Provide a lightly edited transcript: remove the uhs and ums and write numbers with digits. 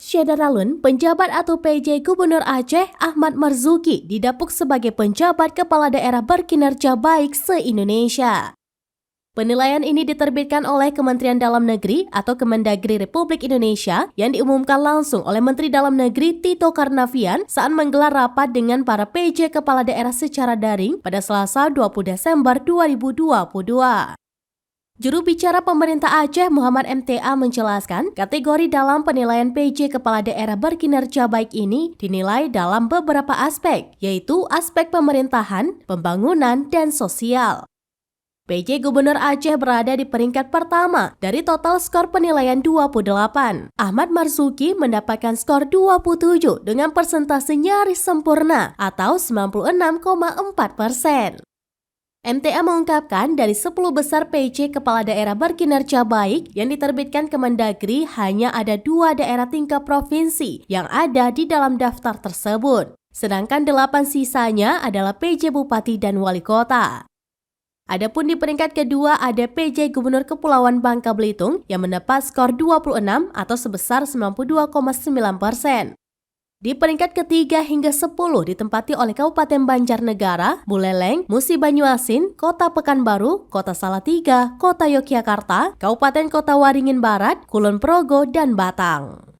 Syederalun, penjabat atau PJ Gubernur Aceh Ahmad Marzuki didapuk sebagai penjabat kepala daerah berkinerja baik se-Indonesia. Penilaian ini diterbitkan oleh Kementerian Dalam Negeri atau Kemendagri Republik Indonesia yang diumumkan langsung oleh Menteri Dalam Negeri Tito Karnavian saat menggelar rapat dengan para PJ kepala daerah secara daring pada Selasa 20 Desember 2022. Juru bicara pemerintah Aceh Muhammad MTA menjelaskan kategori dalam penilaian PJ kepala daerah berkinerja baik ini dinilai dalam beberapa aspek, yaitu aspek pemerintahan, pembangunan, dan sosial. PJ Gubernur Aceh berada di peringkat pertama dari total skor penilaian 28. Ahmad Marzuki mendapatkan skor 27 dengan persentase nyaris sempurna atau 96,4%. MTA mengungkapkan dari 10 besar PJ kepala daerah berkinerja baik yang diterbitkan Kemendagri hanya ada 2 daerah tingkat provinsi yang ada di dalam daftar tersebut. Sedangkan 8 sisanya adalah PJ Bupati dan Wali Kota. Adapun di peringkat kedua ada PJ Gubernur Kepulauan Bangka Belitung yang mendapat skor 26 atau sebesar 92,9%. Di peringkat ketiga hingga 10 ditempati oleh Kabupaten Banjarnegara, Buleleng, Musi Banyuasin, Kota Pekanbaru, Kota Salatiga, Kota Yogyakarta, Kabupaten Kota Waringin Barat, Kulon Progo, dan Batang.